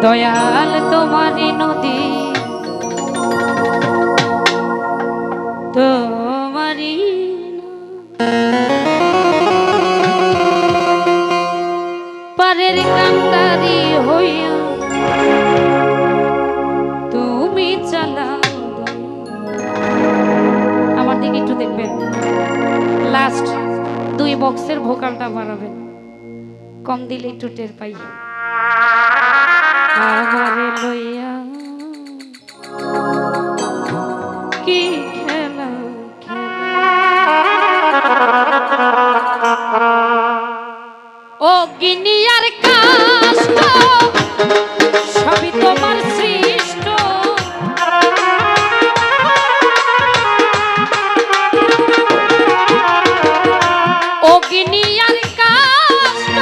দয়াল তোমারই নদী তোমারই পারের কান্ডারি হইয়া তুমি চালাও। আমার দিকে একটু দেখবেন, লাস্ট 2 বক্সের ভোকালটা বাড়াবেন, কম দিলে একটু টের পাই। আমারে লইয়া কি খেলা ও গিনিয়ার কাষ্ট সবই তোমার সৃষ্ট, ও গিনিয়ার কাষ্ট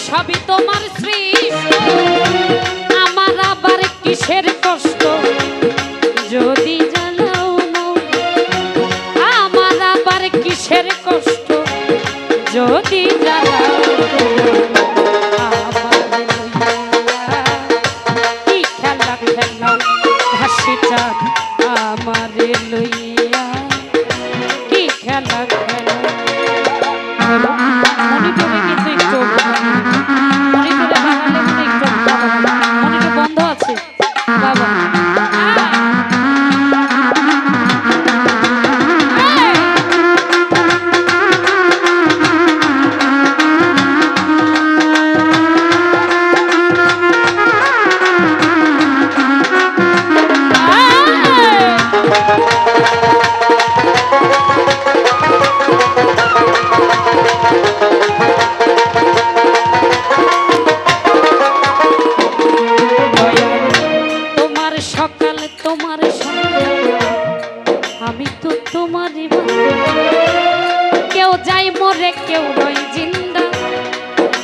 সবই তোমার সৃষ্ট। আমার আবার কিসের কষ্ট যদি জানাও না, আমার আবার কিসের কষ্ট যদি জানাও। কি খেলা খেলাও হাসি চাঁদ আমারে লইয়া, কি খেলা খেলা মনে করে কিন্তু একটু মনে করে বানালে মনে একটু মনে বন্ধ আছে বাবা। কেউ যাই মরে কেউ রই জিন্দা,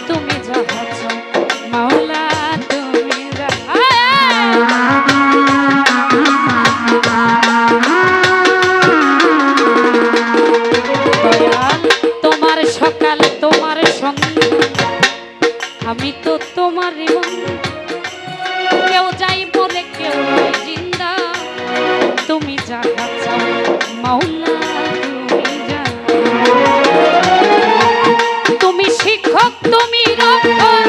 তুমি যাহা চাও মাওলা তুমি দয়াল তোমার সকাল তোমার সন্ধ্যা, আমি তো তোমার কেউ যাই মরে কেউ রই জিন্দা, তুমি যাহা চাও মাওলা তুমি শিক্ষক তুমি রক্ষক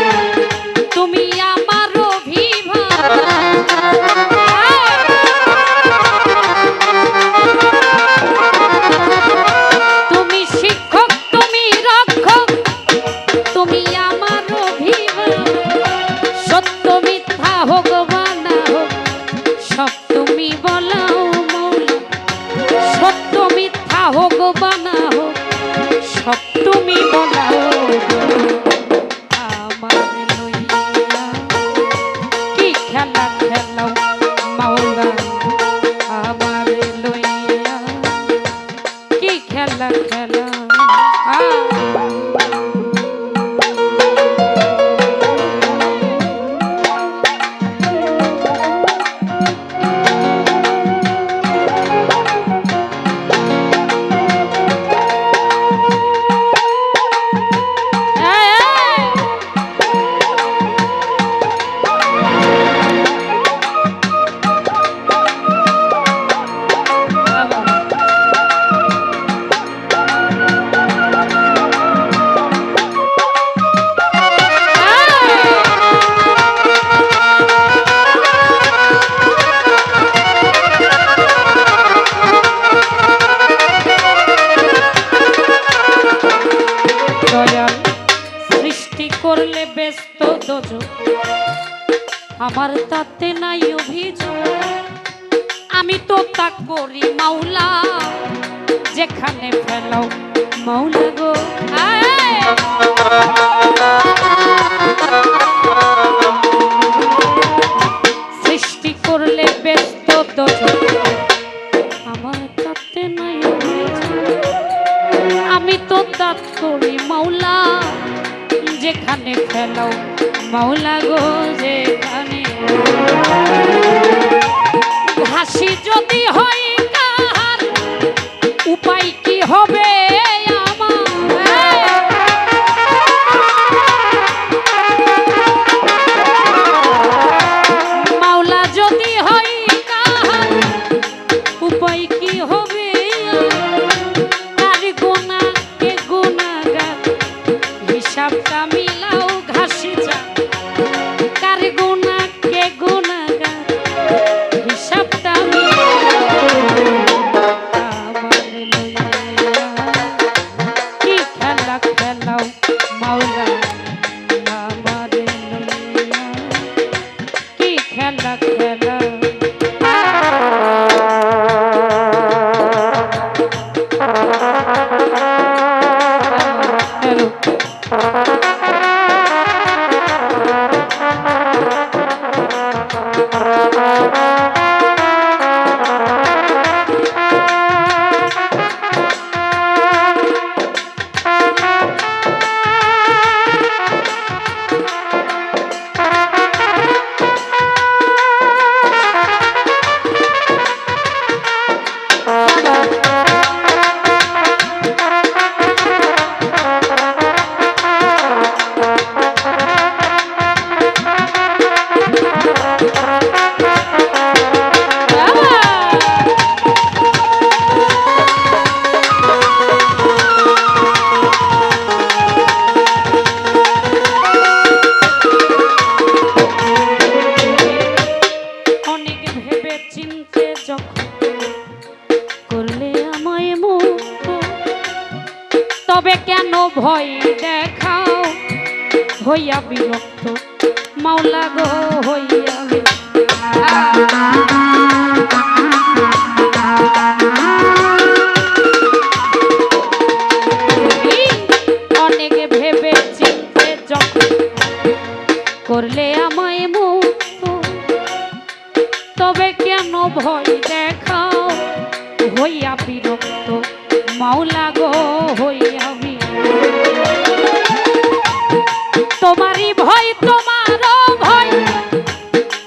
তুমি আমার অভিভাবক, তুমি শিক্ষক তুমি রক্ষক তুমি আমার অভিভাবক। সত্য মিথ্যা হোক বা না হোক সব তুমি বলাও মৌলা, সত্য মিথ্যা হোক বা না হোক সব তুমি বলাও। আমার লইয়া কি খেলা খেলাও মাওলা, আমার লইয়া কি খেলা খেলা। করলে ব্যস্ত দোজো আমার তাতে নাই অভিযোগ, আমি তো তা করি মাওলা যেখানে ফেলাও মাওলা গো। সৃষ্টি করলে ব্যস্ত দোজো আমার তাতে নাই অভিযোগ, আমি তো তা করি মাওলা যেখানে ফেলাও মাওলা গো যেখানে। হাসি যদি হয় কাহার উপায় কি হবে আমার, ভয় দেখাও হইয়া বিরক্ত মাওলা গো হইয়া অনেক ভেবে চিন্তে যখন করলে আমায় মুক্ত তবে কেন ভয় দেখাও হইয়া বিরক্ত মাওলা গো হইয়া তোমারই ভয় তোমারও ভয়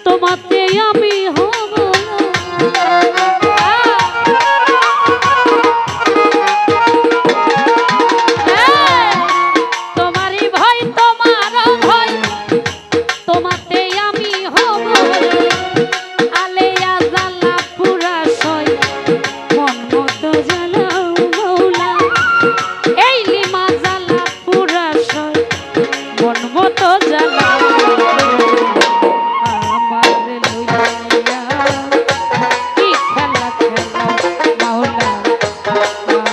তোমাতে আমি হব তোমারই ভয় তোমারও ভয় তোমাতে আমি হব আলেয়া জ্বালা পুরা সয় মন মতো জ্বালাও মৌলা এই লিমা জ্বালা পুরা সয় মন মতো জ্বালাও আমার লইয়া কি খেলা খেলাও মাওলা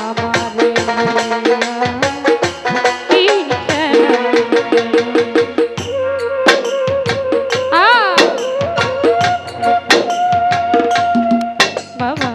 আমার লইয়া কি খেলা বাবা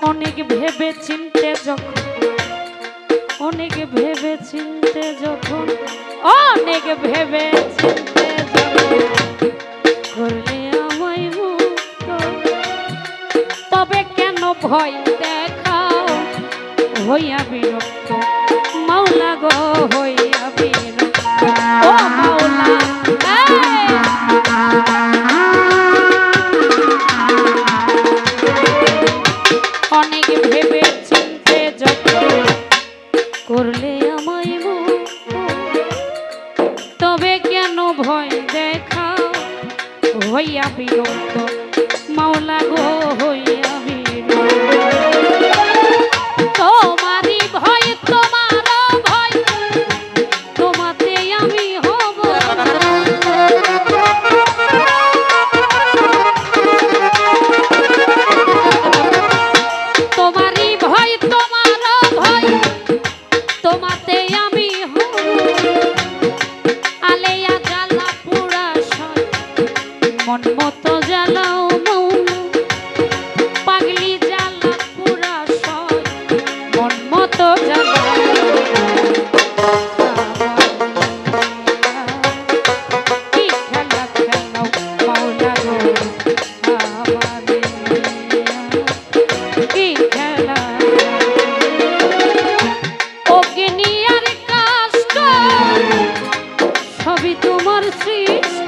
অনেক ভেবে চিনতে যখন অনেক ভেবে চিনতে যখন করলে আমায় মুক্ত তবে কেন ভয় দেখাও হইয়া বিরক্ত মাওলা গো হইয়া বিরক্ত ও মাওলা অনেক ভেবে চিনতে যখন করলে আমায় মুক্ত তবে কেন ভয় দেখাও হইয়া বিরক্ত মাওলা গো হইয়া বিরক্ত তোমারই ভয় তোমারও ভয় তোমাতে আমি হব তোমারই ভয় তোমারও ভয় তোমাতে আমি হব আলেয়া জ্বালা পুরা সয় মন মতো জ্বালাও মৌলা পাগলি জ্বালা পুরা সয় মন মতো জ্বালাও কি খেলা খেলাও মাওলা গো আমার কি খেলা অগ্নি আর কাষ্ট সবই তোমার সৃষ্টি